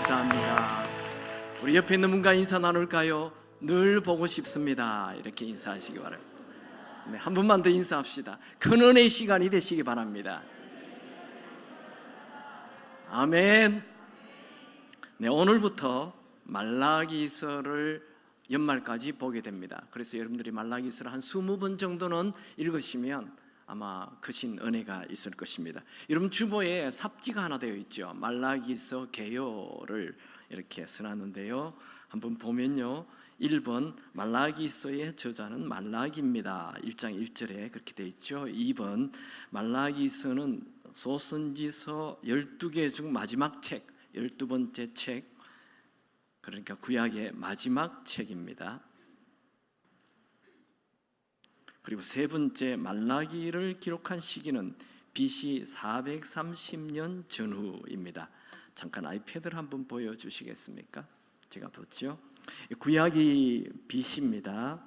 감사합니다. 우리 옆에 있는 분과 인사 나눌까요? 늘 보고 싶습니다. 이렇게 인사하시기 바랍니다. 네, 한 분만 더 인사합시다. 큰 은혜의 시간이 되시기 바랍니다. 아멘. 네, 오늘부터 말라기서를 연말까지 보게 됩니다. 그래서 여러분들이 말라기서를 한 20번 정도는 읽으시면 아마 크신 은혜가 있을 것입니다. 여러분 주보에 삽지가 하나 되어 있죠. 말라기서 개요를 이렇게 써놨는데요, 한번 보면요, 1번 말라기서의 저자는 말라기입니다. 1장 1절에 그렇게 되어 있죠. 2번 말라기서는 소선지서 12개 중 마지막 책, 12번째 책, 그러니까 구약의 마지막 책입니다. 그리고 세 번째 말라기를 기록한 시기는 BC 430년 전후입니다. 잠깐 아이패드를 한번 보여주시겠습니까? 제가 봤죠. 구약이 BC입니다.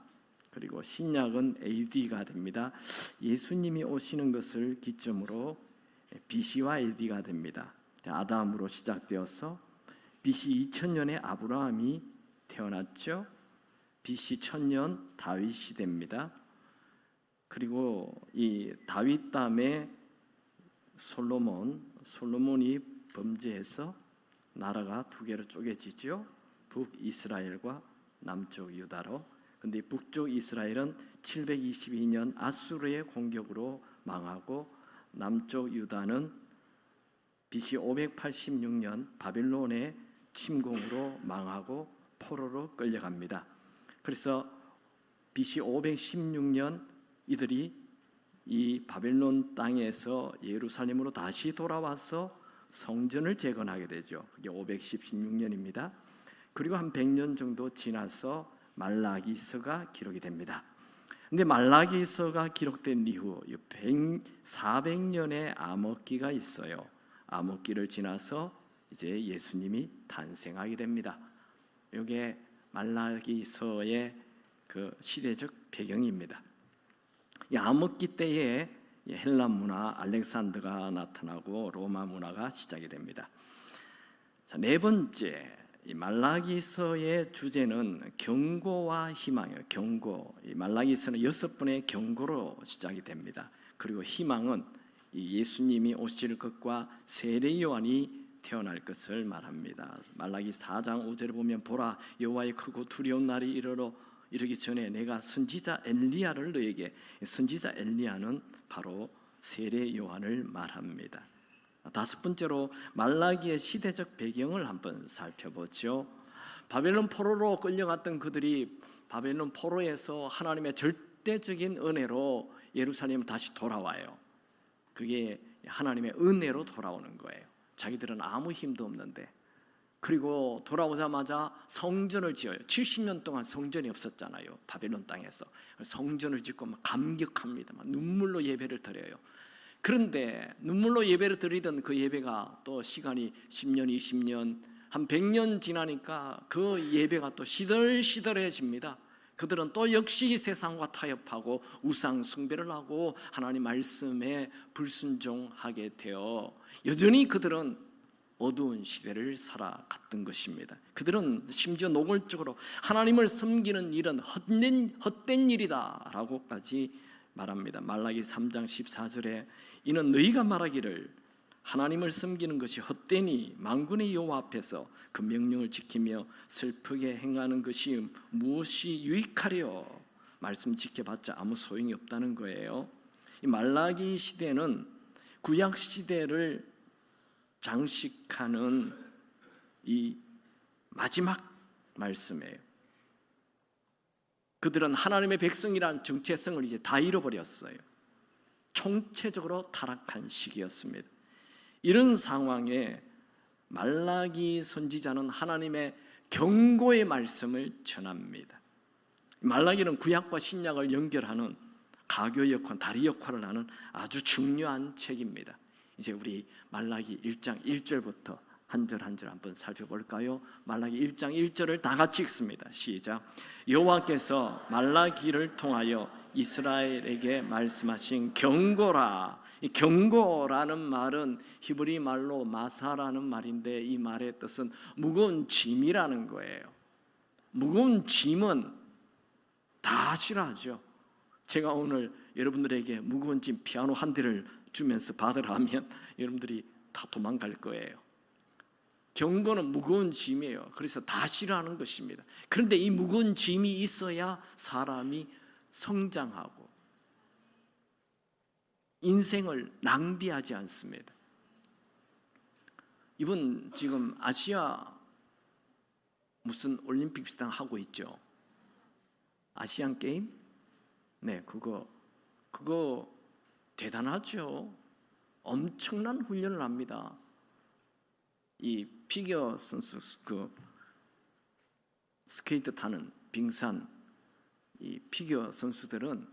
그리고 신약은 AD가 됩니다. 예수님이 오시는 것을 기점으로 BC와 AD가 됩니다. 아담으로 시작되어서 BC 2000년에 아브라함이 태어났죠. BC 1000년 다윗 시대입니다. 그리고 이 다윗 다음에 솔로몬이 범죄해서 나라가 두 개로 쪼개지죠. 북이스라엘과 남쪽 유다로. 근데 북쪽 이스라엘은 722년 아수르의 공격으로 망하고, 남쪽 유다는 BC 586년 바빌론의 침공으로 망하고 포로로 끌려갑니다. 그래서 BC 516년 이들이 이 바벨론 땅에서 예루살렘으로 다시 돌아와서 성전을 재건하게 되죠. 그게 516년입니다. 그리고 한 100년 정도 지나서 말라기서가 기록이 됩니다. 근데 말라기서가 기록된 이후 400년의 암흑기가 있어요. 암흑기를 지나서 이제 예수님이 탄생하게 됩니다. 이게 말라기서의 그 시대적 배경입니다. 이 암흑기 때에 헬라 문화, 알렉산더가 나타나고 로마 문화가 시작이 됩니다. 자, 네 번째, 이 말라기서의 주제는 경고와 희망이에요. 경고. 이 말라기서는 6번의 경고로 시작이 됩니다. 그리고 희망은 이 예수님이 오실 것과 세례 요한이 태어날 것을 말합니다. 말라기 4장 5절에 보면 보라, 여호와의 크고 두려운 날이 이르기 전에 내가 선지자 엘리야를 너에게, 선지자 엘리야는 바로 세례 요한을 말합니다. 다섯 번째로 말라기의 시대적 배경을 한번 살펴보죠. 바벨론 포로로 끌려갔던 그들이 바벨론 포로에서 하나님의 절대적인 은혜로 예루살렘에 다시 돌아와요. 그게 하나님의 은혜로 돌아오는 거예요. 자기들은 아무 힘도 없는데. 그리고 돌아오자마자 성전을 지어요. 70년 동안 성전이 없었잖아요. 바벨론 땅에서. 성전을 짓고 막 감격합니다. 막 눈물로 예배를 드려요. 그런데 눈물로 예배를 드리던 그 예배가 또 시간이 10년, 20년, 한 100년 지나니까 그 예배가 또 시들시들해집니다. 그들은 또 역시 세상과 타협하고 우상 숭배를 하고 하나님 말씀에 불순종하게 되어 여전히 그들은 어두운 시대를 살아갔던 것입니다. 그들은 심지어 노골적으로 하나님을 섬기는 일은 헛된 일이다 라고까지 말합니다. 말라기 3장 14절에 이는 너희가 말하기를 하나님을 섬기는 것이 헛되니 만군의 여호와 앞에서 그 명령을 지키며 슬프게 행하는 것이 무엇이 유익하려. 말씀 지켜봤자 아무 소용이 없다는 거예요. 이 말라기 시대는 구약 시대를 장식하는 이 마지막 말씀이에요. 그들은 하나님의 백성이란 정체성을 이제 다 잃어버렸어요. 총체적으로 타락한 시기였습니다. 이런 상황에 말라기 선지자는 하나님의 경고의 말씀을 전합니다. 말라기는 구약과 신약을 연결하는 가교 역할, 다리 역할을 하는 아주 중요한 책입니다. 이제 우리 말라기 1장 1절부터 한 절 한 절 한번 살펴볼까요? 말라기 1장 1절을 다 같이 읽습니다. 시작. 여호와께서 말라기를 통하여 이스라엘에게 말씀하신 경고라. 이 경고라는 말은 히브리 말로 마사라는 말인데 이 말의 뜻은 무거운 짐이라는 거예요. 무거운 짐은 다 싫어하죠. 제가 오늘 여러분들에게 무거운 짐 피아노 한 대를 주면서 받으라 하면 여러분들이 다 도망갈 거예요. 경고는 무거운 짐이에요. 그래서 다 싫어하는 것입니다. 그런데 이 무거운 짐이 있어야 사람이 성장하고 인생을 낭비하지 않습니다. 이분 지금 아시아 무슨 올림픽 비슷한 하고 있죠. 아시안 게임? 네, 그거 대단하죠. 엄청난 훈련을 합니다. 이 피겨 선수, 그 스케이트 타는 빙산 이 피겨 선수들은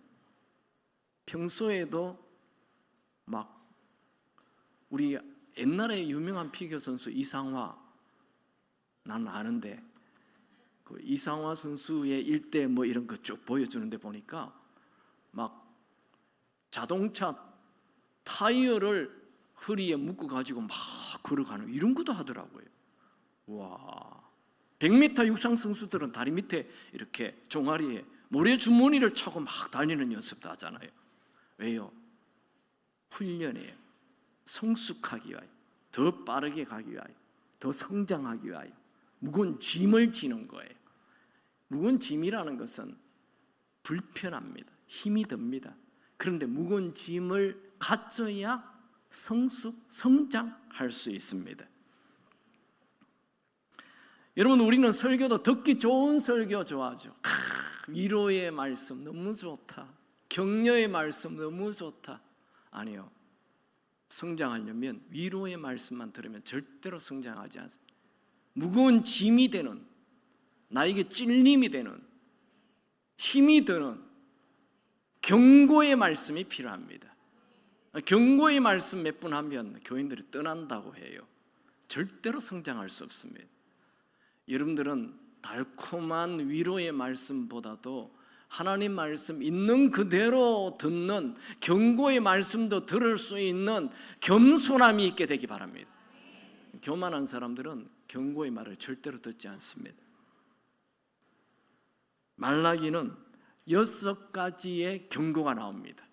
평소에도 막 우리 옛날에 유명한 피겨 선수 이상화 나는 아는데 그 이상화 선수의 일대 뭐 이런 거 쭉 보여주는데 보니까 막 자동차 타이어를 허리에 묶어 가지고 막 걸어가는 이런 것도 하더라고요. 와, 100m 육상 선수들은 다리 밑에 이렇게 종아리에 모래 주머니를 차고 막 달리는 연습도 하잖아요. 왜요? 훈련이에요. 성숙하기 위하여, 더 빠르게 가기 위하여, 더 성장하기 위하여 무거운 짐을 지는 거예요. 무거운 짐이라는 것은 불편합니다. 힘이 듭니다. 그런데 무거운 짐을 가져야 성장할 수 있습니다. 여러분, 우리는 설교도 듣기 좋은 설교 좋아하죠. 위로의 말씀 너무 좋다. 격려의 말씀 너무 좋다. 아니요. 성장하려면 위로의 말씀만 들으면 절대로 성장하지 않습니다. 무거운 짐이 되는, 나에게 찔림이 되는, 힘이 드는 경고의 말씀이 필요합니다. 경고의 말씀 몇 번 하면 교인들이 떠난다고 해요. 절대로 성장할 수 없습니다. 여러분들은 달콤한 위로의 말씀보다도 하나님 말씀 있는 그대로 듣는 경고의 말씀도 들을 수 있는 겸손함이 있게 되기 바랍니다. 교만한 사람들은 경고의 말을 절대로 듣지 않습니다. 말라기는 6가지의 경고가 나옵니다.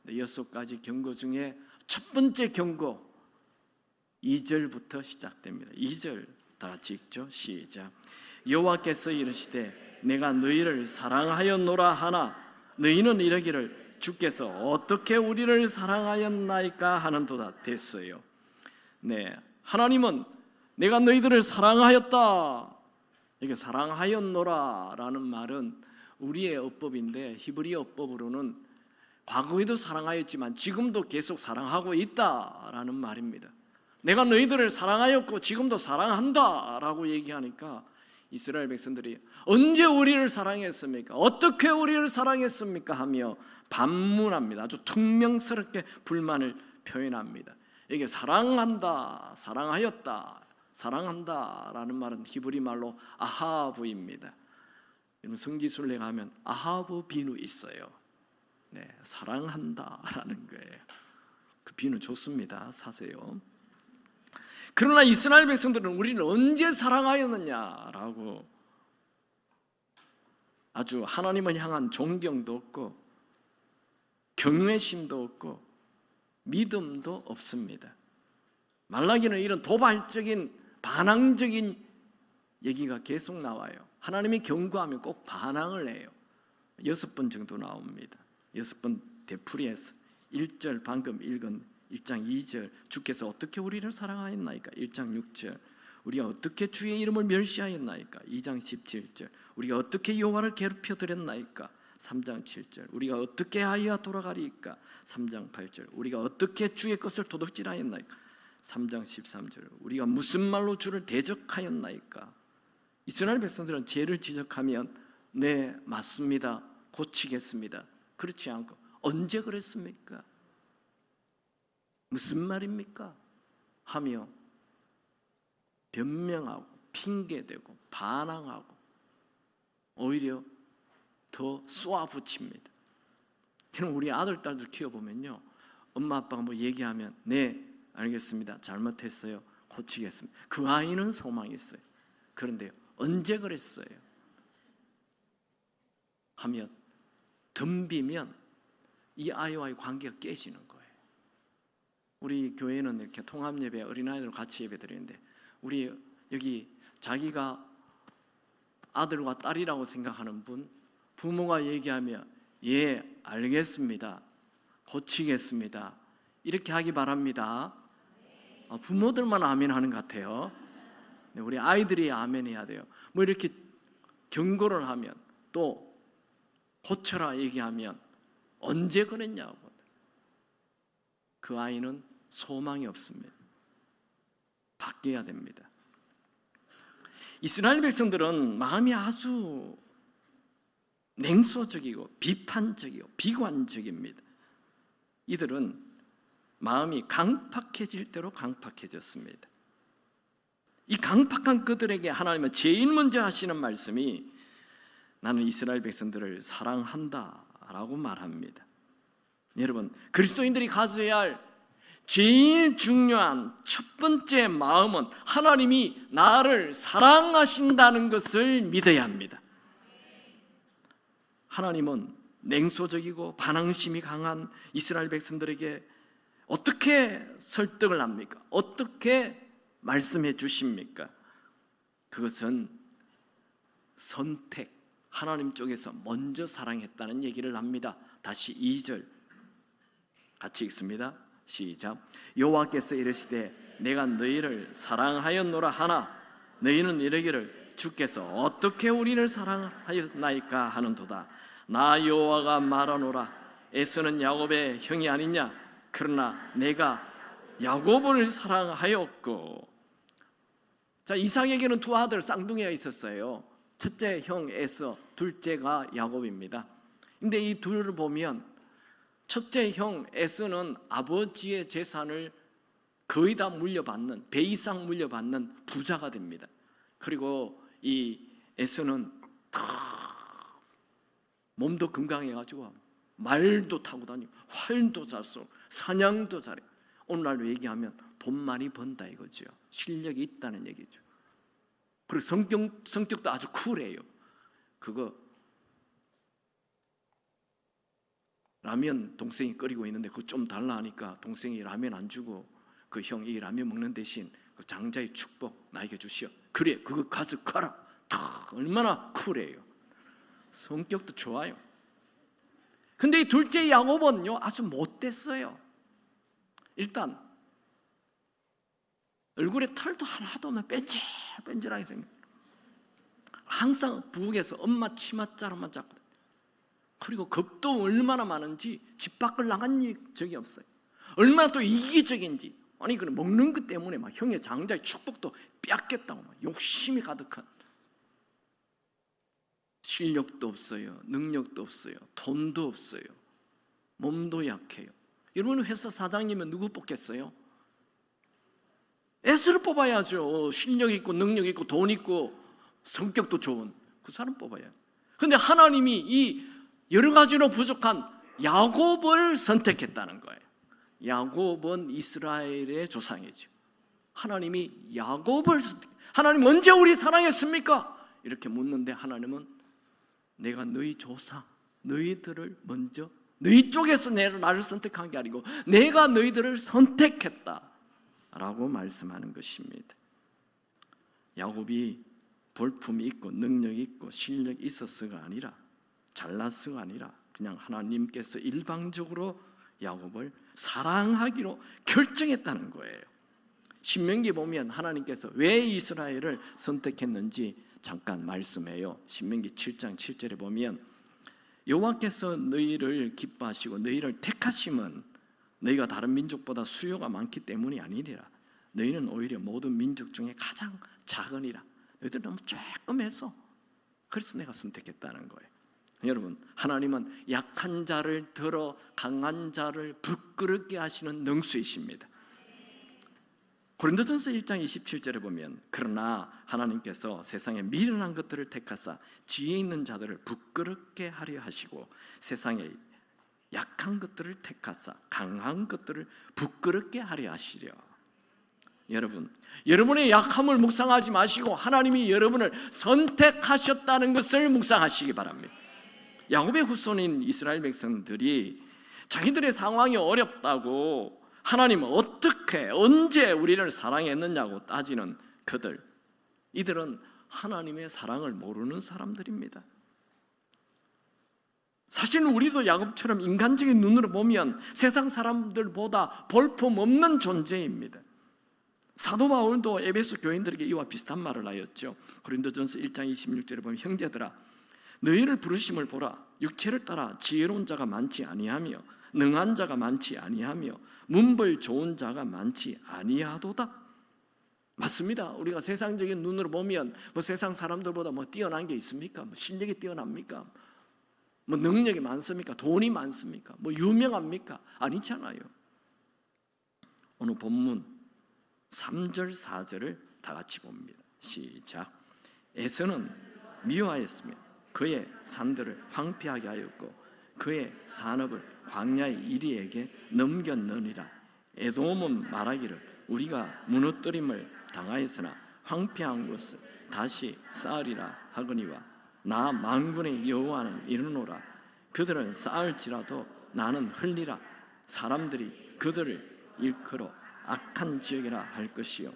6가지 경고 중에 첫 번째 경고 2절부터 시작됩니다. 2절 다 같이 읽죠. 시작. 여호와께서 이르시되 내가 너희를 사랑하였노라 하나 너희는 이르기를 주께서 어떻게 우리를 사랑하였나이까 하는도다 됐어요. 네, 하나님은 내가 너희들을 사랑하였다. 이게 사랑하였노라라는 말은 우리의 어법인데 히브리어 어법으로는 과거에도 사랑하였지만 지금도 계속 사랑하고 있다라는 말입니다. 내가 너희들을 사랑하였고 지금도 사랑한다라고 얘기하니까 이스라엘 백성들이 언제 우리를 사랑했습니까? 어떻게 우리를 사랑했습니까? 하며 반문합니다. 아주 퉁명스럽게 불만을 표현합니다. 이게 사랑한다, 사랑하였다, 사랑한다라는 말은 히브리 말로 아하브입니다. 여러분 성지순례 가면 아하브 비누 있어요. 네, 사랑한다라는 거예요. 그 비누 좋습니다. 사세요. 그러나 이스라엘 백성들은 우리를 언제 사랑하였느냐라고 아주 하나님을 향한 존경도 없고 경외심도 없고 믿음도 없습니다. 말라기는 이런 도발적인 반항적인 얘기가 계속 나와요. 하나님이 경고하면 꼭 반항을 해요. 6번 정도 나옵니다. 6번 되풀이해서 1절 방금 읽은 1장 2절 주께서 어떻게 우리를 사랑하였나이까 1장 6절 우리가 어떻게 주의 이름을 멸시하였나이까 2장 17절 우리가 어떻게 여호와를 괴롭혀 드렸나이까 3장 7절 우리가 어떻게 하여 돌아가리이까 3장 8절 우리가 어떻게 주의 것을 도둑질하였나이까 3장 13절 우리가 무슨 말로 주를 대적하였나이까. 이스라엘 백성들은 죄를 지적하면 네 맞습니다 고치겠습니다 그렇지 않고 언제 그랬습니까? 무슨 말입니까? 하며 변명하고 핑계대고 반항하고 오히려 더 쏘아붙입니다. 우리 아들, 딸들 키워보면요 엄마 아빠가 뭐 얘기하면 네 알겠습니다, 잘못했어요, 고치겠습니다. 그 아이는 소망이 있어요. 그런데 언제 그랬어요? 하면 덤비면 이 아이와의 관계가 깨지는 거예요. 우리 교회는 이렇게 통합예배, 어린아이들 같이 예배 드리는데 우리 여기 자기가 아들과 딸이라고 생각하는 분, 부모가 얘기하면 예 알겠습니다, 고치겠습니다 이렇게 하기 바랍니다. 부모들만 아멘 하는 것 같아요. 우리 아이들이 아멘 해야 돼요. 뭐 이렇게 경고를 하면 또 고쳐라 얘기하면 언제 그랬냐고. 그 아이는 소망이 없습니다. 바뀌어야 됩니다. 이스라엘 백성들은 마음이 아주 냉소적이고 비판적이고 비관적입니다. 이들은 마음이 강팍해질 대로 강팍해졌습니다. 이 강팍한 그들에게 하나님은 제일 먼저 하시는 말씀이 나는 이스라엘 백성들을 사랑한다 라고 말합니다. 여러분, 그리스도인들이 가져야 할 제일 중요한 첫 번째 마음은 하나님이 나를 사랑하신다는 것을 믿어야 합니다. 하나님은 냉소적이고 반항심이 강한 이스라엘 백성들에게 어떻게 설득을 합니까? 어떻게 말씀해 주십니까? 그것은 선택, 하나님 쪽에서 먼저 사랑했다는 얘기를 합니다. 다시 2절 같이 읽습니다. 시작. 여호와께서 이르시되 내가 너희를 사랑하였노라 하나 너희는 이르기를 주께서 어떻게 우리를 사랑하였나이까 하는도다. 나 여호와가 말하노라 에서는 야곱의 형이 아니냐 그러나 내가 야곱을 사랑하였고. 자, 이삭에게는 두 아들 쌍둥이가 있었어요. 첫째 형 에서, 둘째가 야곱입니다. 근데 이 둘을 보면 첫째 형 에서는 아버지의 재산을 거의 다 물려받는, 배 이상 물려받는 부자가 됩니다. 그리고 이 에서는 몸도 건강해가지고 말도 타고 다니고 활도 잘 쏘고 사냥도 잘해. 오늘날로 얘기하면 돈 많이 번다 이거죠. 실력이 있다는 얘기죠. 그리고 성격도 아주 쿨해요. 그거 라면 동생이 끓이고 있는데 그거 좀 달라 하니까 동생이 라면 안 주고 그 형이 라면 먹는 대신 그 장자의 축복 나에게 주시오. 그래 그거 가서 가라. 얼마나 쿨해요. 성격도 좋아요. 근데 이 둘째 야곱은요 아주 못됐어요. 일단 얼굴에 털도 하나도 없는 뺀질뺀질하게 생겨. 항상 부엌에서 엄마 치맛자루만 잡거든. 그리고 겁도 얼마나 많은지 집 밖을 나간 적이 없어요. 얼마나 또 이기적인지. 아니 그래 먹는 것 때문에 막 형의 장자의 축복도 뺏겠다고 막 욕심이 가득한. 실력도 없어요. 능력도 없어요. 돈도 없어요. 몸도 약해요. 여러분 회사 사장님은 누구 뽑겠어요? 에스를 뽑아야죠. 실력 있고 능력 있고 돈 있고 성격도 좋은 그 사람 뽑아야. 근데 하나님이 이 여러 가지로 부족한 야곱을 선택했다는 거예요. 야곱은 이스라엘의 조상이죠. 하나님이 야곱을 하나님 언제 우리 사랑했습니까? 이렇게 묻는데 하나님은 내가 너희 조상 너희들을 먼저 너희 쪽에서 나를 선택한 게 아니고 내가 너희들을 선택했다 라고 말씀하는 것입니다. 야곱이 볼품이 있고 능력이 있고 실력이 있었어가 아니라 잘났어가 아니라 그냥 하나님께서 일방적으로 야곱을 사랑하기로 결정했다는 거예요. 신명기 보면 하나님께서 왜 이스라엘을 선택했는지 잠깐 말씀해요. 신명기 7장 7절에 보면 여호와께서 너희를 기뻐하시고 너희를 택하심은 너희가 다른 민족보다 수요가 많기 때문이 아니니라. 너희는 오히려 모든 민족 중에 가장 작으니라. 너희들 너무 조금해서 그래서 내가 선택했다는 거예요. 여러분 하나님은 약한 자를 들어 강한 자를 부끄럽게 하시는 능수이십니다. 고린도전서 1장 27절에 보면 그러나 하나님께서 세상에 미련한 것들을 택하사 지혜 있는 자들을 부끄럽게 하려 하시고 세상에 약한 것들을 택하사 강한 것들을 부끄럽게 하려 하시려. 여러분, 여러분의 약함을 묵상하지 마시고 하나님이 여러분을 선택하셨다는 것을 묵상하시기 바랍니다. 야곱의 후손인 이스라엘 백성들이 자기들의 상황이 어렵다고 하나님은 어떻게 언제 우리를 사랑했느냐고 따지는 이들은 하나님의 사랑을 모르는 사람들입니다. 사실은 우리도 야곱처럼 인간적인 눈으로 보면 세상 사람들보다 볼품없는 존재입니다. 사도 바울도 에베소 교인들에게 이와 비슷한 말을 하였죠. 고린도전서 1장 26절에 보면 형제들아 너희를 부르심을 보라. 육체를 따라 지혜로운 자가 많지 아니하며 능한 자가 많지 아니하며 문벌 좋은 자가 많지 아니하도다. 맞습니다. 우리가 세상적인 눈으로 보면 세상 사람들보다 뛰어난 게 있습니까? 실력이 뛰어납니까? 능력이 많습니까? 돈이 많습니까? 유명합니까? 아니잖아요. 오늘 본문 3절 4절을 다 같이 봅니다. 시작. 에서는 미워하였으며 그의 산들을 황폐하게 하였고 그의 산업을 광야의 이리에게 넘겼느니라. 에돔은 말하기를 우리가 무너뜨림을 당하였으나 황폐한 것을 다시 쌓으리라 하거니와 나 만군의 여호와는 이르노라. 그들은 쌓을지라도 나는 흘리라. 사람들이 그들을 일컬어 악한 지역이라 할 것이요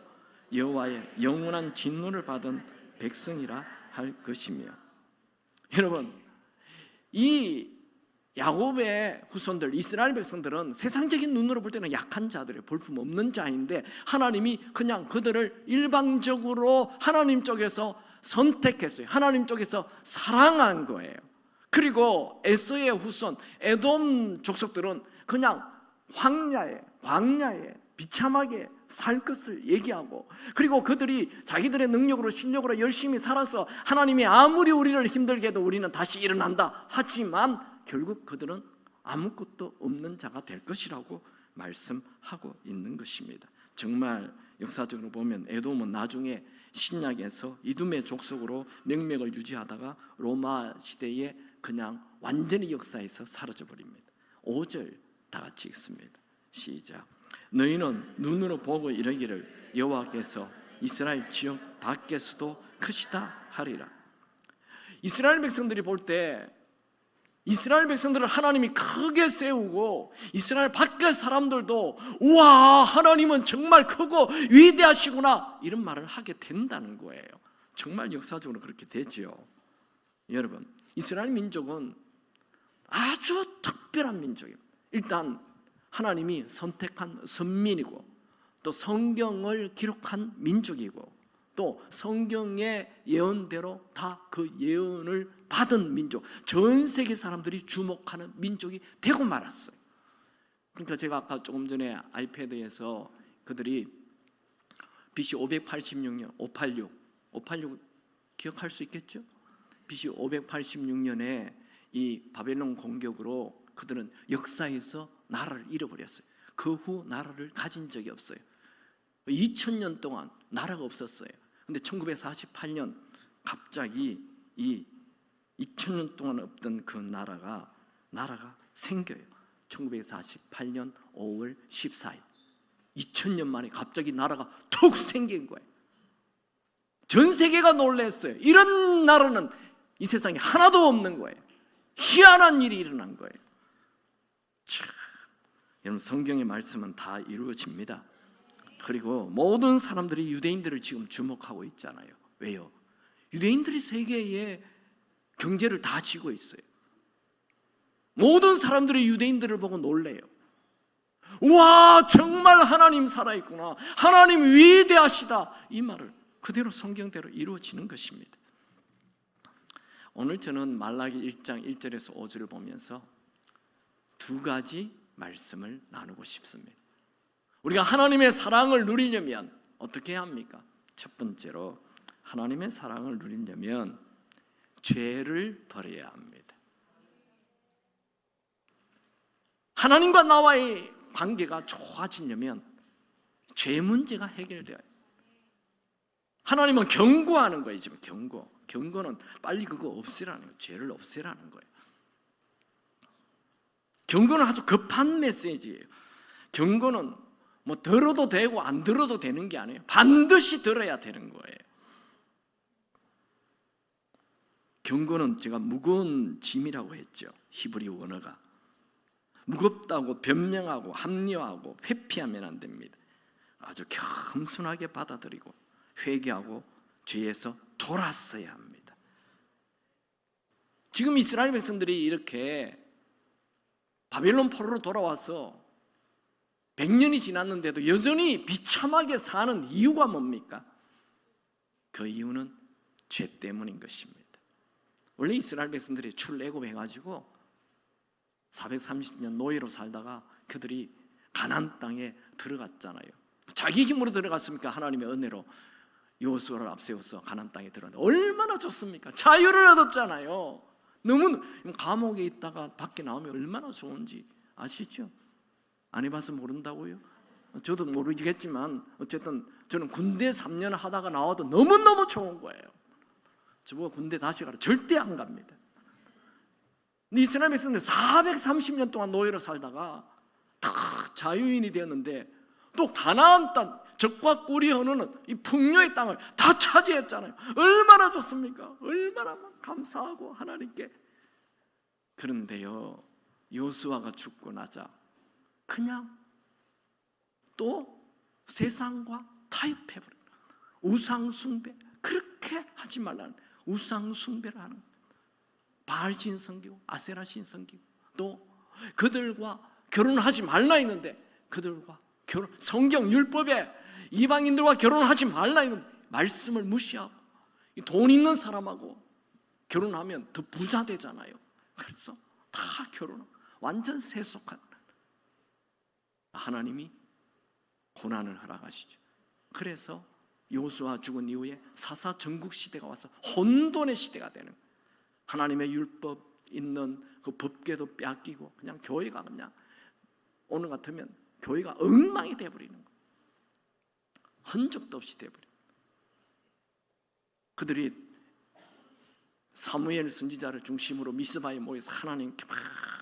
여호와의 영원한 진노를 받은 백성이라 할 것이며. 여러분, 이 야곱의 후손들 이스라엘 백성들은 세상적인 눈으로 볼 때는 약한 자들이에요. 볼품없는 자인데 하나님이 그냥 그들을 일방적으로 하나님 쪽에서 선택했어요. 하나님 쪽에서 사랑한 거예요. 그리고 에서의 후손 에돔 족속들은 그냥 광야에 비참하게 살 것을 얘기하고, 그리고 그들이 자기들의 능력으로 실력으로 열심히 살아서 하나님이 아무리 우리를 힘들게 해도 우리는 다시 일어난다 하지만 결국 그들은 아무것도 없는 자가 될 것이라고 말씀하고 있는 것입니다. 정말 역사적으로 보면 에돔은 나중에 신약에서 이두메 족속으로 명맥을 유지하다가 로마 시대에 그냥 완전히 역사에서 사라져 버립니다. 5절 다 같이 읽습니다. 시작. 너희는 눈으로 보고 이르기를 여호와께서 이스라엘 지역 밖에서도 크시다 하리라. 이스라엘 백성들이 볼 때 이스라엘 백성들을 하나님이 크게 세우고 이스라엘 밖의 사람들도 우와 하나님은 정말 크고 위대하시구나 이런 말을 하게 된다는 거예요. 정말 역사적으로 그렇게 되죠. 여러분, 이스라엘 민족은 아주 특별한 민족입니다. 일단 하나님이 선택한 선민이고 또 성경을 기록한 민족이고 또 성경의 예언대로 다 그 예언을 받은 민족, 전 세계 사람들이 주목하는 민족이 되고 말았어요. 그러니까 제가 아까 조금 전에 아이패드에서 그들이 BC 586년 586 기억할 수 있겠죠? BC 586년에 이 바벨론 공격으로 그들은 역사에서 나라를 잃어버렸어요. 그 후 나라를 가진 적이 없어요. 2000년 동안 나라가 없었어요. 근데 1948년 갑자기 이 2000년 동안 없던 그 나라가 생겨요. 1948년 5월 14일 2000년 만에 갑자기 나라가 툭 생긴 거예요. 전 세계가 놀랐어요. 이런 나라는 이 세상에 하나도 없는 거예요. 희한한 일이 일어난 거예요. 여러분, 성경의 말씀은 다 이루어집니다. 그리고 모든 사람들이 유대인들을 지금 주목하고 있잖아요. 왜요? 유대인들이 세계의 경제를 다 쥐고 있어요. 모든 사람들이 유대인들을 보고 놀래요. 와, 정말 하나님 살아있구나, 하나님 위대하시다, 이 말을 그대로 성경대로 이루어지는 것입니다. 오늘 저는 말라기 1장 1절에서 5절을 보면서 두 가지 말씀을 나누고 싶습니다. 우리가 하나님의 사랑을 누리려면 어떻게 해야 합니까? 첫 번째로 하나님의 사랑을 누리려면 죄를 버려야 합니다. 하나님과 나와의 관계가 좋아지려면 죄 문제가 해결돼야 해요. 하나님은 경고하는 거예요. 지금 경고는 빨리 그거 없애라는 거예요. 죄를 없애라는 거예요. 경고는 아주 급한 메시지예요. 경고는 뭐 들어도 되고 안 들어도 되는 게 아니에요. 반드시 들어야 되는 거예요. 경고는 제가 무거운 짐이라고 했죠. 히브리 원어가 무겁다고 변명하고 합리화하고 회피하면 안 됩니다. 아주 겸손하게 받아들이고 회개하고 죄에서 돌았어야 합니다. 지금 이스라엘 백성들이 이렇게 바벨론 포로로 돌아와서 100년이 지났는데도 여전히 비참하게 사는 이유가 뭡니까? 그 이유는 죄 때문인 것입니다. 원래 이스라엘 백성들이 출애굽해가지고 430년 노예로 살다가 그들이 가나안 땅에 들어갔잖아요. 자기 힘으로 들어갔습니까? 하나님의 은혜로 여호수아를 앞세워서 가나안 땅에 들어갔는데 얼마나 좋습니까? 자유를 얻었잖아요. 너무 감옥에 있다가 밖에 나오면 얼마나 좋은지 아시죠? 안 해봐서 모른다고요? 저도 모르겠지만 어쨌든 저는 군대 3년 하다가 나와도 너무너무 좋은 거예요. 저보고 군대 다시 가라 절대 안 갑니다. 근데 이스라엘 백성들 430년 동안 노예로 살다가 다 자유인이 되었는데 또 가나안 땅 적과 꿀이 흐르는 이 풍요의 땅을 다 차지했잖아요. 얼마나 좋습니까? 얼마나 감사하고 하나님께. 그런데요, 여호수아가 죽고 나자 그냥 또 세상과 타협해버려요. 우상숭배, 그렇게 하지 말라는 우상숭배를 하는 거예요. 바알신 섬기고 아세라신 섬기고 또 그들과 결혼하지 말라 했는데 그들과 결혼, 성경 율법에 이방인들과 결혼하지 말라 했는데 말씀을 무시하고 돈 있는 사람하고 결혼하면 더 부자 되잖아요. 그래서 다 결혼하고 완전 세속한 하나님이 고난을 허락하시죠. 그래서 여호수아 죽은 이후에 사사 전국 시대가 와서 혼돈의 시대가 되는 거예요. 하나님의 율법 있는 그 법궤도 뺏기고 그냥 교회가 그냥 오늘 같으면 교회가 엉망이 되어버리는 거예요. 흔적도 없이 되어버려요. 그들이 사무엘 선지자를 중심으로 미스바에 모여서 하나님께 막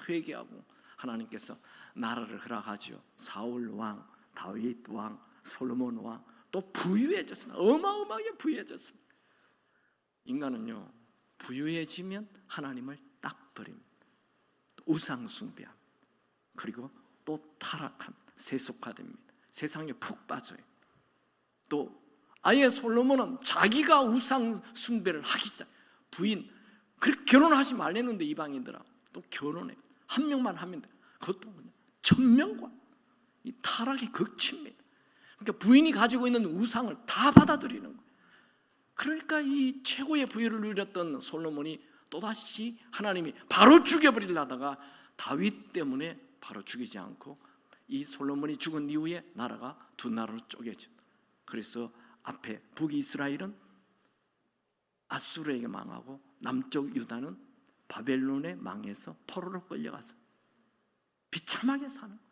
회개하고 하나님께서 나라를 허락하죠. 사울 왕, 다윗 왕, 솔로몬 왕, 또 부유해졌습니다. 어마어마하게 부유해졌습니다. 인간은요 부유해지면 하나님을 딱 버립니다. 우상 숭배합니다. 그리고 또 타락합니다. 세속화됩니다. 세상에 푹 빠져요. 또 아예 솔로몬은 자기가 우상 숭배를 하기 시작. 부인 그렇게 결혼하지 말랬는데 이방인들하고 또 결혼해. 한 명만 하면 돼. 그것도 그냥 1000명과 이 타락이 극치입니다. 그러니까 부인이 가지고 있는 우상을 다 받아들이는 거예요. 그러니까 이 최고의 부유를 누렸던 솔로몬이 또다시 하나님이 바로 죽여버리려다가 다윗 때문에 바로 죽이지 않고 이 솔로몬이 죽은 이후에 나라가 두 나라로 쪼개져. 그래서 앞에 북이스라엘은 아수르에게 망하고 남쪽 유다는 바벨론에 망해서 포로로 끌려가서 비참하게 사는 거예요.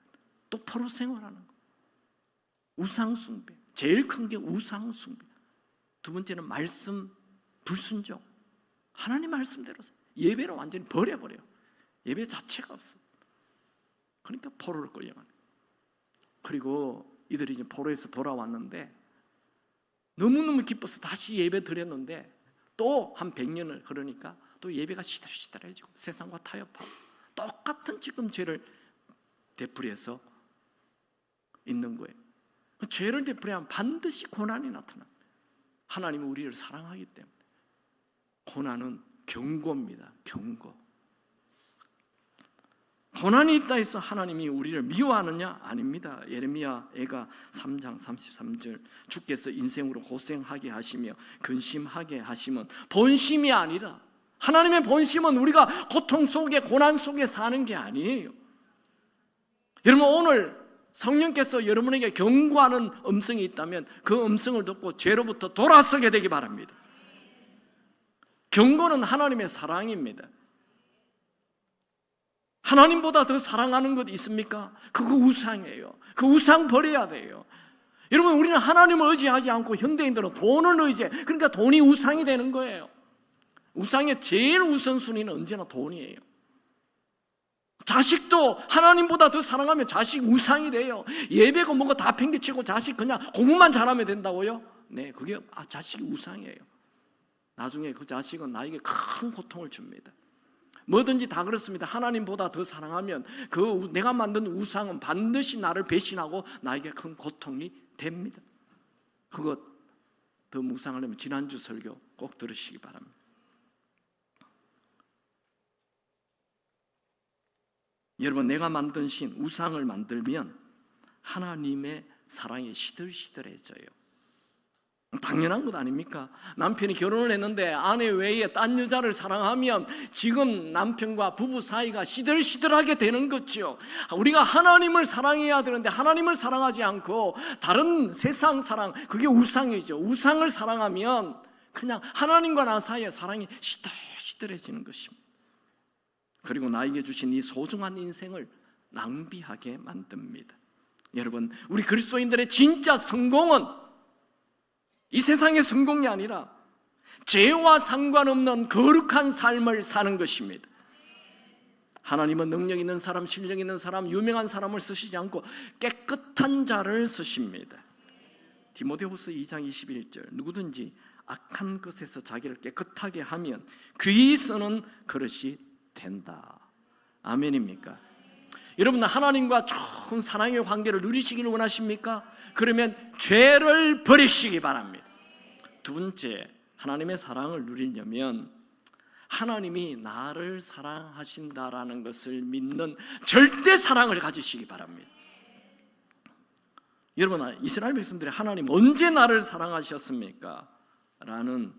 또 포로 생활하는 거예요. 우상숭배, 제일 큰 게 우상숭배. 두 번째는 말씀 불순종. 하나님 말씀대로 예배를 완전히 버려버려요. 예배 자체가 없어. 그러니까 포로를 끌려가는. 그리고 이들이 이제 포로에서 돌아왔는데 너무너무 기뻐서 다시 예배 드렸는데 또 한 100년을 흐르니까 또 예배가 시들시들해지고 세상과 타협하고 똑같은 지금 죄를 되풀이해서 있는 거예요. 죄를 되풀이하면 반드시 고난이 나타납니다. 하나님은 우리를 사랑하기 때문에. 고난은 경고입니다. 경고. 고난이 있다 해서 하나님이 우리를 미워하느냐? 아닙니다. 예레미야 애가 3장 33절 주께서 인생으로 고생하게 하시며 근심하게 하시면 본심이 아니라 하나님의 본심은 우리가 고통 속에 고난 속에 사는 게 아니에요. 여러분 오늘 성령께서 여러분에게 경고하는 음성이 있다면 그 음성을 듣고 죄로부터 돌아서게 되기 바랍니다. 경고는 하나님의 사랑입니다. 하나님보다 더 사랑하는 것 있습니까? 그거 우상이에요. 그 우상 버려야 돼요. 여러분 우리는 하나님을 의지하지 않고 현대인들은 돈을 의지해. 그러니까 돈이 우상이 되는 거예요. 우상의 제일 우선순위는 언제나 돈이에요. 자식도 하나님보다 더 사랑하면 자식 우상이 돼요. 예배고 뭐고 다 팽개치고 자식 그냥 공부만 잘하면 된다고요? 네, 그게 자식이 우상이에요. 나중에 그 자식은 나에게 큰 고통을 줍니다. 뭐든지 다 그렇습니다. 하나님보다 더 사랑하면 그 내가 만든 우상은 반드시 나를 배신하고 나에게 큰 고통이 됩니다. 그것 더 묵상하려면 지난주 설교 꼭 들으시기 바랍니다. 여러분, 내가 만든 신, 우상을 만들면 하나님의 사랑이 시들시들해져요. 당연한 것 아닙니까? 남편이 결혼을 했는데 아내 외에 딴 여자를 사랑하면 지금 남편과 부부 사이가 시들시들하게 되는 거죠. 우리가 하나님을 사랑해야 되는데 하나님을 사랑하지 않고 다른 세상 사랑, 그게 우상이죠. 우상을 사랑하면 그냥 하나님과 나 사이의 사랑이 시들시들해지는 것입니다. 그리고 나에게 주신 이 소중한 인생을 낭비하게 만듭니다. 여러분, 우리 그리스도인들의 진짜 성공은 이 세상의 성공이 아니라 죄와 상관없는 거룩한 삶을 사는 것입니다. 하나님은 능력 있는 사람, 실력 있는 사람, 유명한 사람을 쓰시지 않고 깨끗한 자를 쓰십니다. 디모데후서 2장 21절, 누구든지 악한 것에서 자기를 깨끗하게 하면 그이 쓰는 그릇이 된다. 아멘입니까? 여러분, 하나님과 좋은 사랑의 관계를 누리시기를 원하십니까? 그러면 죄를 버리시기 바랍니다. 두 번째, 하나님의 사랑을 누리려면 하나님이 나를 사랑하신다라는 것을 믿는 절대 사랑을 가지시기 바랍니다. 여러분, 이스라엘 백성들이 하나님 언제 나를 사랑하셨습니까? 라는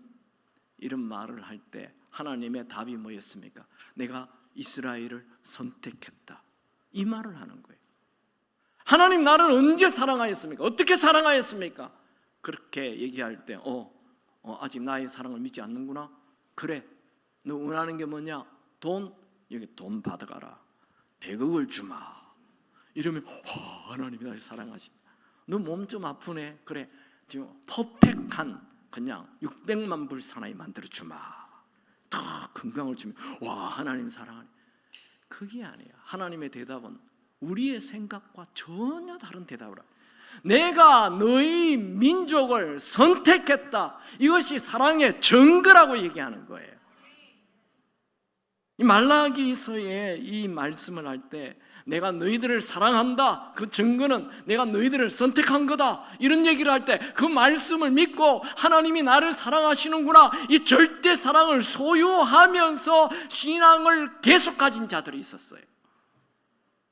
이런 말을 할 때 하나님의 답이 뭐였습니까? 내가 이스라엘을 선택했다, 이 말을 하는 거예요. 하나님 나를 언제 사랑하였습니까? 어떻게 사랑하였습니까? 그렇게 얘기할 때 아직 나의 사랑을 믿지 않는구나. 그래, 너 원하는 게 뭐냐? 돈? 여기 돈 받아가라. 100억을 주마. 이러면 하나님이 나를 사랑하신다. 너 몸 좀 아프네. 그래, 지금 퍼펙트한 그냥 600만 불 사나이 만들어 주마. 더 건강을 주면 하나님 사랑하네. 그게 아니에요. 하나님의 대답은 우리의 생각과 전혀 다른 대답을 합니다. 내가 너희 민족을 선택했다. 이것이 사랑의 증거라고 얘기하는 거예요. 이 말라기서의 이 말씀을 할 때 내가 너희들을 사랑한다, 그 증거는 내가 너희들을 선택한 거다, 이런 얘기를 할 때 그 말씀을 믿고 하나님이 나를 사랑하시는구나, 이 절대 사랑을 소유하면서 신앙을 계속 가진 자들이 있었어요.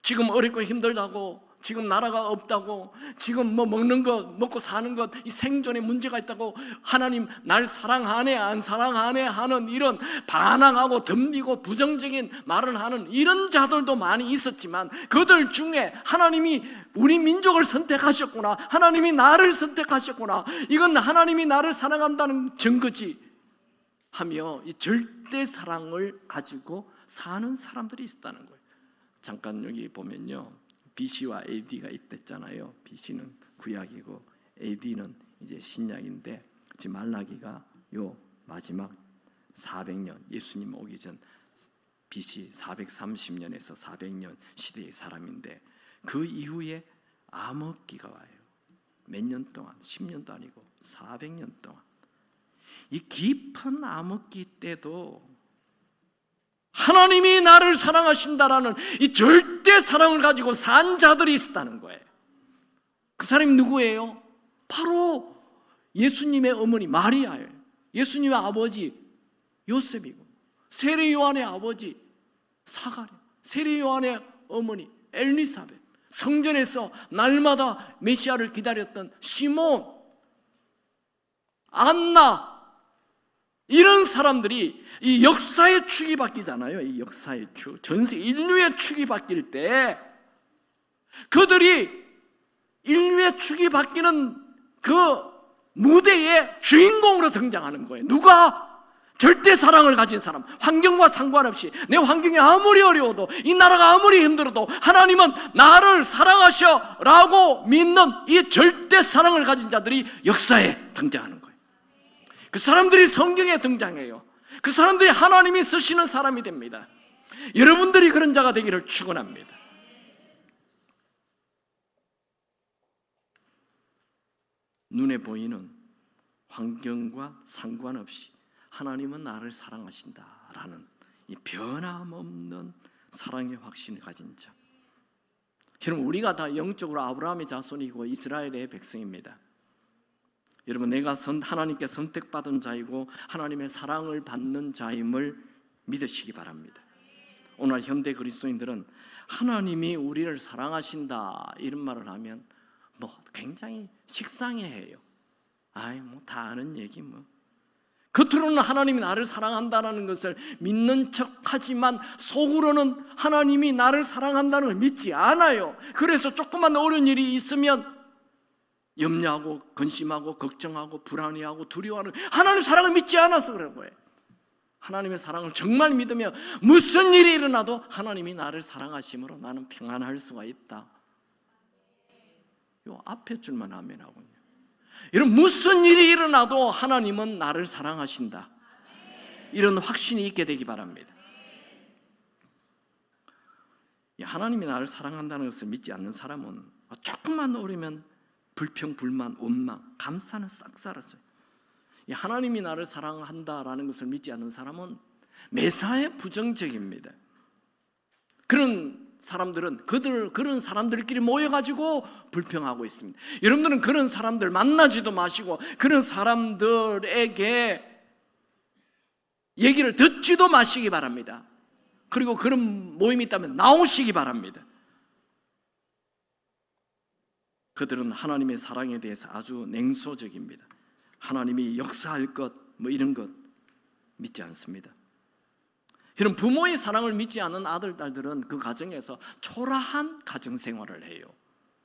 지금 어렵고 힘들다고, 지금 나라가 없다고, 지금 뭐 먹는 것, 먹고 사는 것, 이 생존에 문제가 있다고 하나님 날 사랑하네 안 사랑하네 하는 이런 반항하고 덤비고 부정적인 말을 하는 이런 자들도 많이 있었지만, 그들 중에 하나님이 우리 민족을 선택하셨구나, 하나님이 나를 선택하셨구나, 이건 하나님이 나를 사랑한다는 증거지 하며 이 절대 사랑을 가지고 사는 사람들이 있었다는 거예요. 잠깐 여기 보면요, BC와 AD가 있댔잖아요. BC는 구약이고 AD는 이제 신약인데, 지금 말라기가 요 마지막 400년, 예수님 오기 전 BC 430년에서 400년 시대의 사람인데, 그 이후에 암흑기가 와요. 몇 년 동안, 10년도 아니고 400년 동안. 이 깊은 암흑기 때도 하나님이 나를 사랑하신다라는 이 절대 사랑을 가지고 산 자들이 있었다는 거예요. 그 사람이 누구예요? 바로 예수님의 어머니 마리아예요. 예수님의 아버지 요셉이고, 세례 요한의 아버지 사가랴, 세례 요한의 어머니 엘리사벳, 성전에서 날마다 메시아를 기다렸던 시몬, 안나, 이런 사람들이 이 역사의 축이 바뀌잖아요. 이 역사의 축, 전세 인류의 축이 바뀔 때 그들이 인류의 축이 바뀌는 그 무대의 주인공으로 등장하는 거예요. 누가? 절대 사랑을 가진 사람, 환경과 상관없이 내 환경이 아무리 어려워도, 이 나라가 아무리 힘들어도 하나님은 나를 사랑하셔 라고 믿는 이 절대 사랑을 가진 자들이 역사에 등장하는 거예요. 그 사람들이 성경에 등장해요. 그 사람들이 하나님이 쓰시는 사람이 됩니다. 여러분들이 그런 자가 되기를 축원합니다. 눈에 보이는 환경과 상관없이 하나님은 나를 사랑하신다라는 이 변함없는 사랑의 확신을 가진 자. 여러분, 우리가 다 영적으로 아브라함의 자손이고 이스라엘의 백성입니다. 여러분, 내가 하나님께 선택받은 자이고 하나님의 사랑을 받는 자임을 믿으시기 바랍니다. 오늘 현대 그리스도인들은 하나님이 우리를 사랑하신다 이런 말을 하면 굉장히 식상해해요. 다 아는 얘기 겉으로는 하나님이 나를 사랑한다는 것을 믿는 척하지만 속으로는 하나님이 나를 사랑한다는 걸 믿지 않아요. 그래서 조금만 어려운 일이 있으면 염려하고 근심하고 걱정하고 불안해하고 두려워하는, 하나님 사랑을 믿지 않아서 그런 거예요. 하나님의 사랑을 정말 믿으며 무슨 일이 일어나도 하나님이 나를 사랑하심으로 나는 평안할 수가 있다. 요 앞에 줄만 아멘하군요. 여러분, 무슨 일이 일어나도 하나님은 나를 사랑하신다, 이런 확신이 있게 되기 바랍니다. 하나님이 나를 사랑한다는 것을 믿지 않는 사람은 조금만 어리면 불평, 불만, 원망, 감사는 싹 사라져요. 하나님이 나를 사랑한다라는 것을 믿지 않는 사람은 매사에 부정적입니다. 그런 사람들은 그런 사람들끼리 모여가지고 불평하고 있습니다. 여러분들은 그런 사람들 만나지도 마시고 그런 사람들에게 얘기를 듣지도 마시기 바랍니다. 그리고 그런 모임이 있다면 나오시기 바랍니다. 그들은 하나님의 사랑에 대해서 아주 냉소적입니다. 하나님이 역사할 것 이런 것 믿지 않습니다. 여러분, 부모의 사랑을 믿지 않는 아들, 딸들은 그 가정에서 초라한 가정생활을 해요.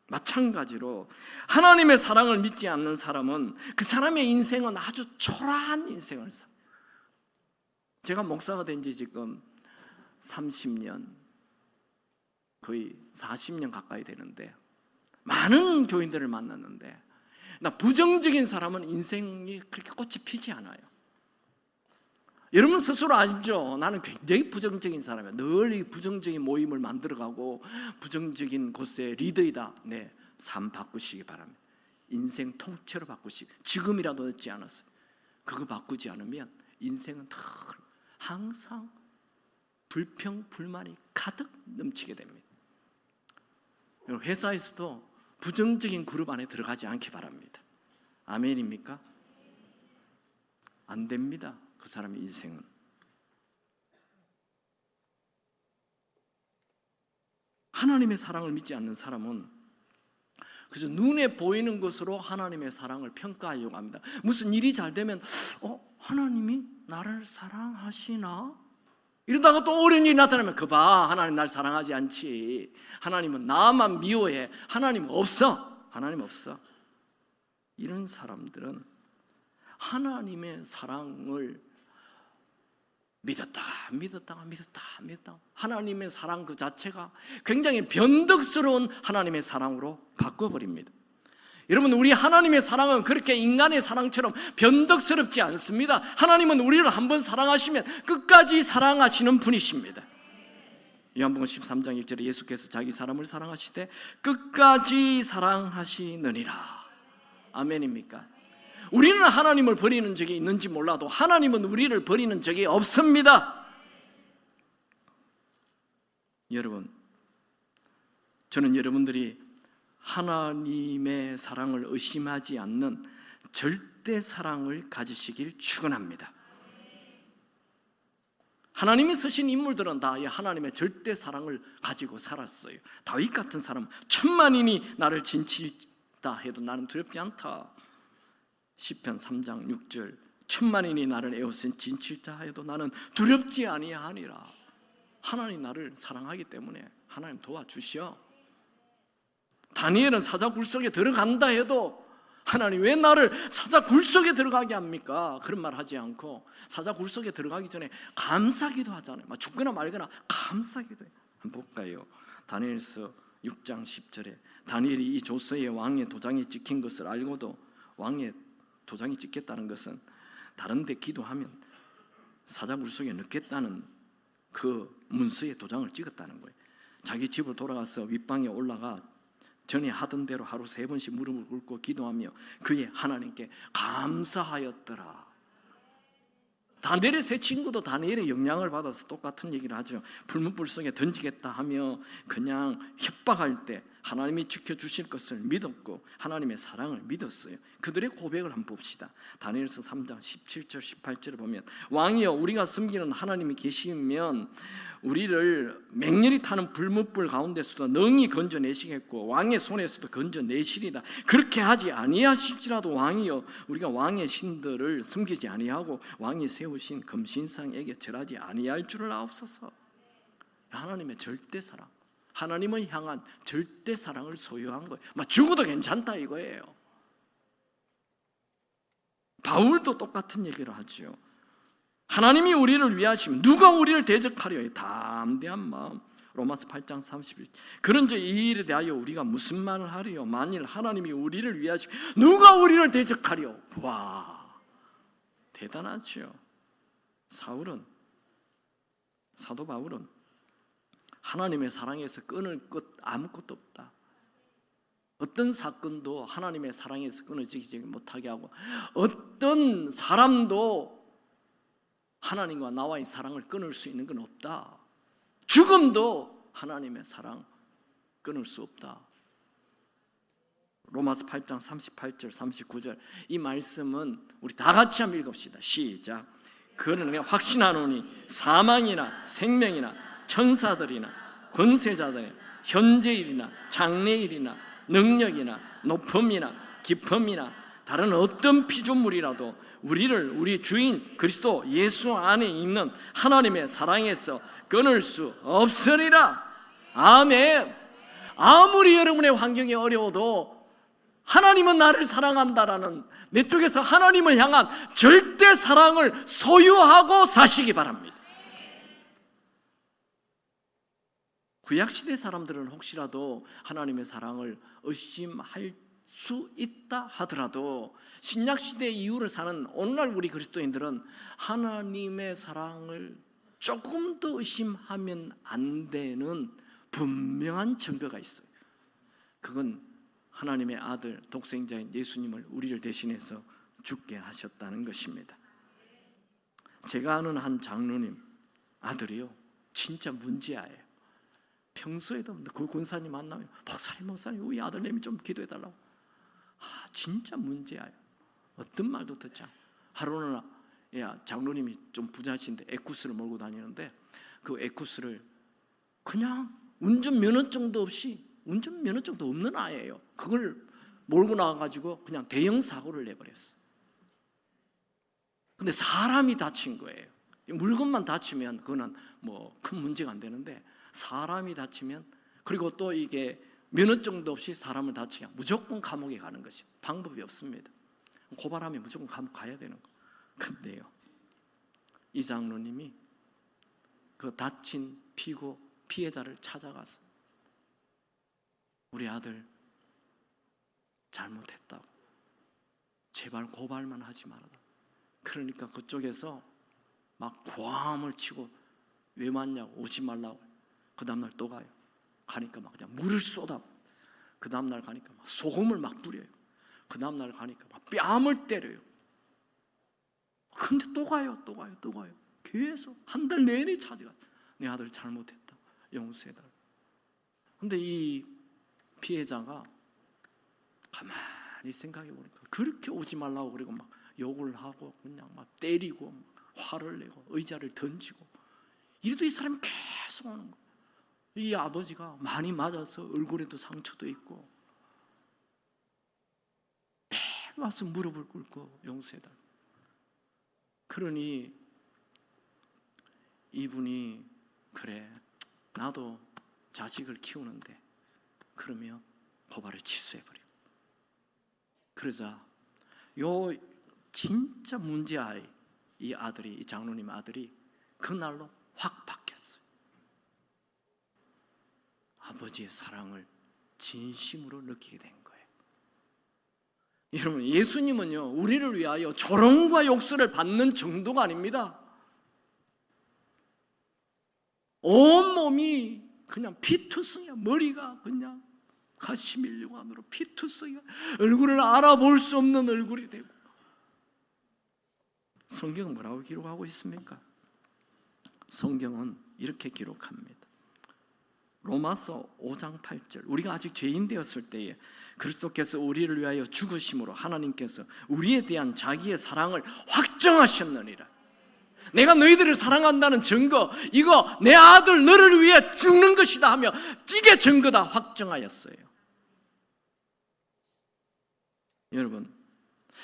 마찬가지로 하나님의 사랑을 믿지 않는 사람은 그 사람의 인생은 아주 초라한 인생을 살아요. 제가 목사가 된 지 지금 30년, 거의 40년 가까이 되는데 많은 교인들을 만났는데 부정적인 사람은 인생이 그렇게 꽃이 피지 않아요. 여러분 스스로 아시죠? 나는 굉장히 부정적인 사람이야. 늘 이 부정적인 모임을 만들어가고 부정적인 곳의 리더이다. 네, 삶 바꾸시기 바랍니다. 인생 통째로 바꾸시기. 지금이라도 늦지 않았어요. 그거 바꾸지 않으면 인생은 항상 불평, 불만이 가득 넘치게 됩니다. 회사에서도 부정적인 그룹 안에 들어가지 않기 바랍니다. 아멘입니까? 안 됩니다. 그 사람의 인생은. 하나님의 사랑을 믿지 않는 사람은 그래서 눈에 보이는 것으로 하나님의 사랑을 평가하려고 합니다. 무슨 일이 잘 되면 하나님이 나를 사랑하시나? 이러다가 또 어려운 일이 나타나면 봐, 하나님 날 사랑하지 않지. 하나님은 나만 미워해. 하나님 없어. 하나님 없어. 이런 사람들은 하나님의 사랑을 믿었다가 하나님의 사랑 그 자체가 굉장히 변덕스러운 하나님의 사랑으로 바꿔버립니다. 여러분, 우리 하나님의 사랑은 그렇게 인간의 사랑처럼 변덕스럽지 않습니다. 하나님은 우리를 한번 사랑하시면 끝까지 사랑하시는 분이십니다. 요한복음 13장 1절에 예수께서 자기 사람을 사랑하시되 끝까지 사랑하시느니라. 아멘입니까? 우리는 하나님을 버리는 적이 있는지 몰라도 하나님은 우리를 버리는 적이 없습니다. 여러분, 저는 여러분들이 하나님의 사랑을 의심하지 않는 절대 사랑을 가지시길 축원합니다. 하나님이 쓰신 인물들은 다 하나님의 절대 사랑을 가지고 살았어요. 다윗 같은 사람, 천만인이 나를 진치다 해도 나는 두렵지 않다. 시편 3장 6절, 천만인이 나를 에워싼 진칠자 해도 나는 두렵지 아니하니라. 하나님 나를 사랑하기 때문에 하나님 도와주시오. 다니엘은 사자 굴속에 들어간다 해도 하나님 왜 나를 사자 굴속에 들어가게 합니까? 그런 말 하지 않고 사자 굴속에 들어가기 전에 감사기도 하잖아요. 죽거나 말거나 감사기도 해요. 한번 볼까요? 다니엘서 6장 10절에 다니엘이 이 조서에 왕의 도장이 찍힌 것을 알고도, 왕의 도장이 찍혔다는 것은 다른 데 기도하면 사자 굴속에 넣겠다는 그 문서에 도장을 찍었다는 거예요. 자기 집으로 돌아가서 윗방에 올라가 전에 하던 대로 하루 3번씩 무릎을 꿇고 기도하며 그의 하나님께 감사하였더라. 다니엘의 세 친구도 다니엘의 영향을 받아서 똑같은 얘기를 하죠. 불문불 속에 던지겠다 하며 그냥 협박할 때 하나님이 지켜주실 것을 믿었고 하나님의 사랑을 믿었어요. 그들의 고백을 한번 봅시다. 다니엘서 3장 17절 18절을 보면 왕이여 우리가 섬기는 하나님이 계시면 우리를 맹렬히 타는 불문불 가운데서도 능히 건져내시겠고 왕의 손에서도 건져내시리다. 그렇게 하지 아니하실지라도 왕이여 우리가 왕의 신들을 섬기지 아니하고 왕이 세우신 금신상에게 절하지 아니할 줄을 아옵소서. 하나님의 절대 사랑, 하나님을 향한 절대 사랑을 소유한 거예요. 막 죽어도 괜찮다 이거예요. 바울도 똑같은 얘기를 하죠. 하나님이 우리를 위하시면 누가 우리를 대적하려? 담대한 마음. 로마서 8장 31. 그런즉 이 일에 대하여 우리가 무슨 말을 하리요? 만일 하나님이 우리를 위하시면 누가 우리를 대적하려? 와, 대단하죠. 사도 바울은 하나님의 사랑에서 끊을 것 아무것도 없다. 어떤 사건도 하나님의 사랑에서 끊어지지 못하게 하고 어떤 사람도 하나님과 나와의 사랑을 끊을 수 있는 건 없다. 죽음도 하나님의 사랑 끊을 수 없다. 로마서 8장 38절 39절 이 말씀은 우리 다 같이 한번 읽읍시다. 시작. 그는 그냥 확신하노니 사망이나 생명이나 천사들이나 권세자들이나 현재일이나 장래일이나 능력이나 높음이나 깊음이나 다른 어떤 피조물이라도 우리를 우리 주인 그리스도 예수 안에 있는 하나님의 사랑에서 끊을 수 없으리라. 아멘. 아무리 여러분의 환경이 어려워도 하나님은 나를 사랑한다라는 내 쪽에서 하나님을 향한 절대 사랑을 소유하고 사시기 바랍니다. 구약시대 사람들은 혹시라도 하나님의 사랑을 의심할 수 있다 하더라도 신약시대 이후를 사는 오늘날 우리 그리스도인들은 하나님의 사랑을 조금 더 의심하면 안 되는 분명한 증거가 있어요. 그건 하나님의 아들 독생자인 예수님을 우리를 대신해서 죽게 하셨다는 것입니다. 제가 아는 한 장로님 아들이요 진짜 문제아예요. 평소에도 그 권사님 만나면 목사님 우리 아들내미 좀 기도해달라고. 진짜 문제아예요. 어떤 말도 듣지 않고 하루는 장로님이 좀 부자신데 에쿠스를 몰고 다니는데 그 에쿠스를 그냥 운전면허증도 없는 아이예요. 그걸 몰고 나와가지고 그냥 대형 사고를 내버렸어요. 근데 사람이 다친 거예요. 물건만 다치면 그거는 뭐 큰 문제가 안 되는데 사람이 다치면 그리고 또 이게 면허증도 없이 사람을 다치게 하면 무조건 감옥에 가는 것이 방법이 없습니다. 고발하면 무조건 감옥 가야 되는 거. 근데요 이 장로님이 그 다친 피해자를 찾아가서 우리 아들 잘못했다고 제발 고발만 하지 말아라. 그러니까 그쪽에서 막 고함을 치고 왜 왔냐고 오지 말라고. 그 다음날 또 가니까 막 그냥 물을 쏟아. 그 다음날 가니까 막 소금을 막 뿌려요. 그 다음날 가니까 막 뺨을 때려요. 근데 또 가요. 계속 한 달 내내 찾아가. 내 아들 잘못했다. 용서해달라. 근데 이 피해자가 가만히 생각해 보니까 그렇게 오지 말라고 그리고 막 욕을 하고 그냥 막 때리고 막 화를 내고 의자를 던지고 이래도 이 사람이 계속 오는 거예요. 이 아버지가 많이 맞아서 얼굴에도 상처도 있고 매일 와서 무릎을 꿇고 용서해달라. 그러니 이분이 그래 나도 자식을 키우는데 그러면 고발을 취소해버려. 그러자 요 진짜 문제아이 이 아들이 이 장로님 아들이 그날로 확 바뀌었어요. 아버지의 사랑을 진심으로 느끼게 된 거예요. 여러분 예수님은요 우리를 위하여 조롱과 욕설을 받는 정도가 아닙니다. 온몸이 그냥 피투성이야. 머리가 그냥 가시밀려관으로 피투성이야. 얼굴을 알아볼 수 없는 얼굴이 되고. 성경은 뭐라고 기록하고 있습니까? 성경은 이렇게 기록합니다. 로마서 5장 8절, 우리가 아직 죄인 되었을 때에 그리스도께서 우리를 위하여 죽으심으로 하나님께서 우리에 대한 자기의 사랑을 확정하셨느니라. 내가 너희들을 사랑한다는 증거, 이거 내 아들 너를 위해 죽는 것이다 하며 이게 증거다 확정하였어요. 여러분,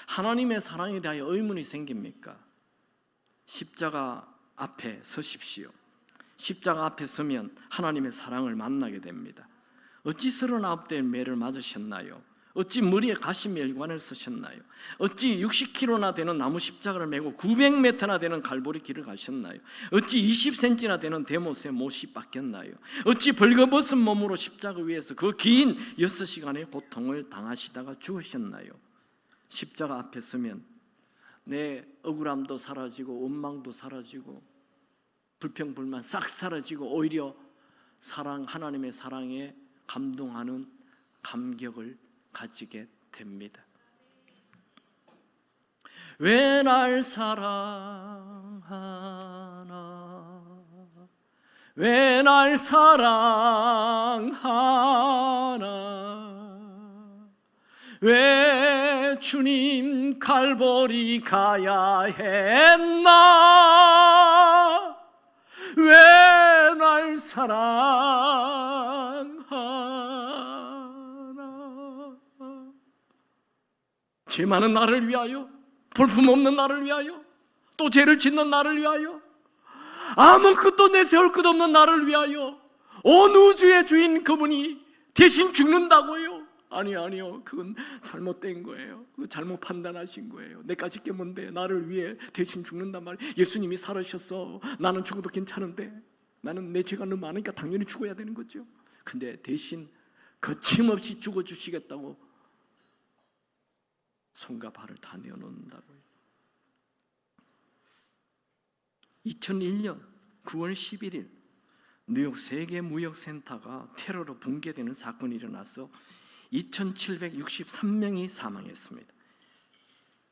하나님의 사랑에 대하여 의문이 생깁니까? 십자가 앞에 서십시오. 십자가 앞에 서면 하나님의 사랑을 만나게 됩니다. 어찌 39대의 매를 맞으셨나요? 어찌 머리에 가시멜관을 쓰셨나요? 어찌 60kg나 되는 나무 십자가를 메고 900m나 되는 갈보리 길을 가셨나요? 어찌 20cm나 되는 대못의 못이 바뀌었나요? 어찌 벌거벗은 몸으로 십자가 위에서 그 긴 6시간의 고통을 당하시다가 죽으셨나요? 십자가 앞에 서면 내 억울함도 사라지고 원망도 사라지고 불평불만 싹 사라지고 오히려 하나님의 사랑에 감동하는 감격을 가지게 됩니다. 왜 날 사랑하나, 왜 날 사랑하나, 왜 주님 갈보리 가야 했나, 왜 날 사랑하나. 죄 많은 나를 위하여, 볼품없는 나를 위하여, 또 죄를 짓는 나를 위하여, 아무것도 내세울 것 없는 나를 위하여 온 우주의 주인 그분이 대신 죽는다고요? 아니요. 그건 잘못된 거예요. 그거 잘못 판단하신 거예요. 내까지 게 뭔데 나를 위해 대신 죽는단 말이에요. 예수님이 살으셨어. 나는 죽어도 괜찮은데, 나는 내 죄가 너무 많으니까 당연히 죽어야 되는 거죠. 근데 대신 거침없이 죽어주시겠다고 손과 발을 다 내어놓는다고요. 2001년 9월 11일 뉴욕 세계무역센터가 테러로 붕괴되는 사건이 일어나서 2763명이 사망했습니다.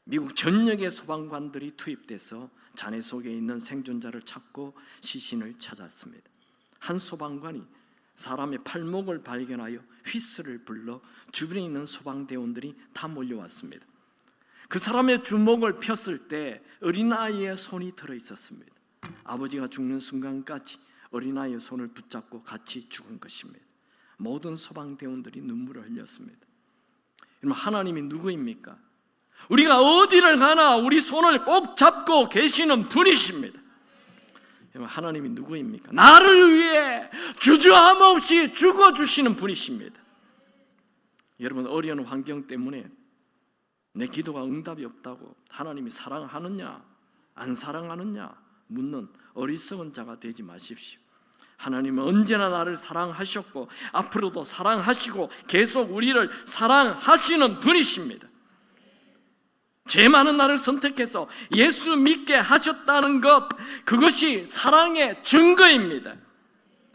미국 전역의 소방관들이 투입돼서 잔해 속에 있는 생존자를 찾고 시신을 찾았습니다. 한 소방관이 사람의 팔목을 발견하여 휘슬을 불러 주변에 있는 소방대원들이 다 몰려왔습니다. 그 사람의 주먹을 폈을 때 어린아이의 손이 들어있었습니다. 아버지가 죽는 순간까지 어린아이의 손을 붙잡고 같이 죽은 것입니다. 모든 소방대원들이 눈물을 흘렸습니다. 여러분, 하나님이 누구입니까? 우리가 어디를 가나 우리 손을 꼭 잡고 계시는 분이십니다. 여러분, 하나님이 누구입니까? 나를 위해 주저함 없이 죽어주시는 분이십니다. 여러분, 어려운 환경 때문에 내 기도가 응답이 없다고 하나님이 사랑하느냐 안 사랑하느냐 묻는 어리석은 자가 되지 마십시오. 하나님은 언제나 나를 사랑하셨고 앞으로도 사랑하시고 계속 우리를 사랑하시는 분이십니다. 죄 많은 나를 선택해서 예수 믿게 하셨다는 것, 그것이 사랑의 증거입니다.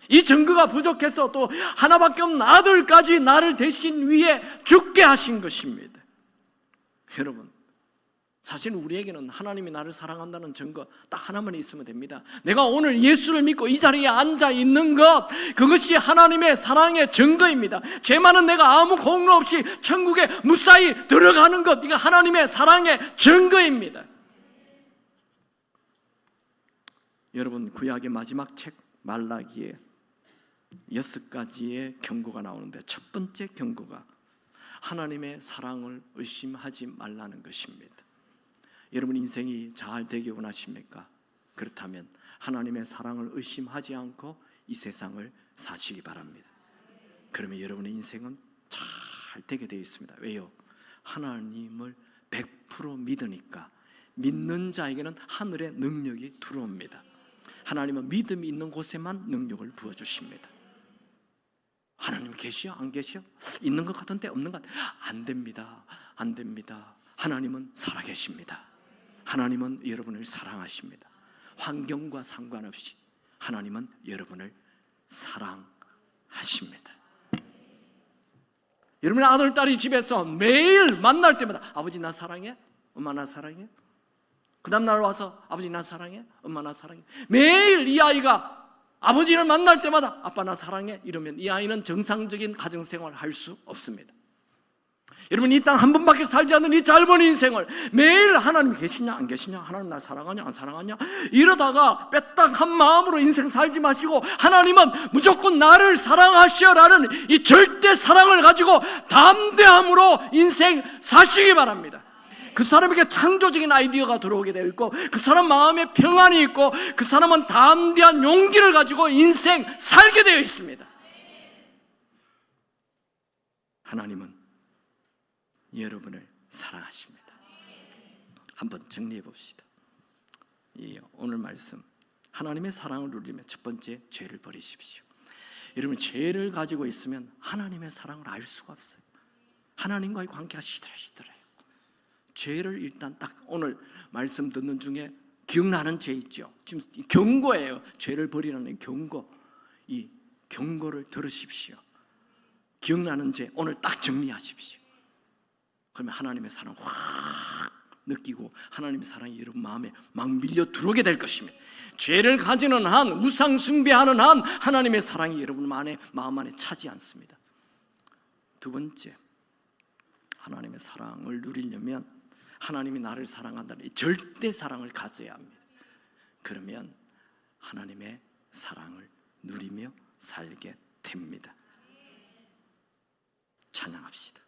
이 증거가 부족해서 또 하나밖에 없는 아들까지 나를 대신 위해 죽게 하신 것입니다. 여러분, 사실 우리에게는 하나님이 나를 사랑한다는 증거 딱 하나만 있으면 됩니다. 내가 오늘 예수를 믿고 이 자리에 앉아 있는 것, 그것이 하나님의 사랑의 증거입니다. 죄 많은 내가 아무 공로 없이 천국에 무사히 들어가는 것, 이거 하나님의 사랑의 증거입니다. 여러분, 구약의 마지막 책 말라기에 6가지의 경고가 나오는데 첫 번째 경고가 하나님의 사랑을 의심하지 말라는 것입니다. 여러분, 인생이 잘 되기 원하십니까? 그렇다면 하나님의 사랑을 의심하지 않고 이 세상을 사시기 바랍니다. 그러면 여러분의 인생은 잘 되게 되어 있습니다. 왜요? 하나님을 100% 믿으니까 믿는 자에게는 하늘의 능력이 들어옵니다. 하나님은 믿음이 있는 곳에만 능력을 부어주십니다. 하나님 계시요? 안 계시요? 있는 것 같은데 없는 것 같아요. 안 됩니다. 안 됩니다. 하나님은 살아계십니다. 하나님은 여러분을 사랑하십니다. 환경과 상관없이 하나님은 여러분을 사랑하십니다. 여러분의 아들, 딸이 집에서 매일 만날 때마다 아버지 나 사랑해? 엄마 나 사랑해? 그 다음날 와서 아버지 나 사랑해? 엄마 나 사랑해? 매일 이 아이가 아버지를 만날 때마다 아빠 나 사랑해? 이러면 이 아이는 정상적인 가정생활을 할 수 없습니다. 여러분, 이 땅 한 번밖에 살지 않는 이 짧은 인생을 매일 하나님 계시냐 안 계시냐, 하나님 나 사랑하냐 안 사랑하냐, 이러다가 빼딱한 마음으로 인생 살지 마시고 하나님은 무조건 나를 사랑하시오라는 이 절대 사랑을 가지고 담대함으로 인생 사시기 바랍니다. 그 사람에게 창조적인 아이디어가 들어오게 되어 있고, 그 사람 마음에 평안이 있고, 그 사람은 담대한 용기를 가지고 인생 살게 되어 있습니다. 하나님은 여러분을 사랑하십니다. 한번 정리해 봅시다. 이 오늘 말씀, 하나님의 사랑을 누리면 첫 번째, 죄를 버리십시오. 여러분, 죄를 가지고 있으면 하나님의 사랑을 알 수가 없어요. 하나님과의 관계가 시들시들해요. 죄를 일단 딱 오늘 말씀 듣는 중에 기억나는 죄 있죠. 지금 경고예요. 죄를 버리라는 경고. 이 경고를 들으십시오. 기억나는 죄 오늘 딱 정리하십시오. 그러면 하나님의 사랑 확 느끼고 하나님의 사랑이 여러분 마음에 막 밀려 들어오게 될 것입니다. 죄를 가지는 한, 우상 숭배하는 한 하나님의 사랑이 여러분 마음 안에 차지 않습니다. 두 번째, 하나님의 사랑을 누리려면 하나님이 나를 사랑한다는 이 절대 사랑을 가져야 합니다. 그러면 하나님의 사랑을 누리며 살게 됩니다. 찬양합시다.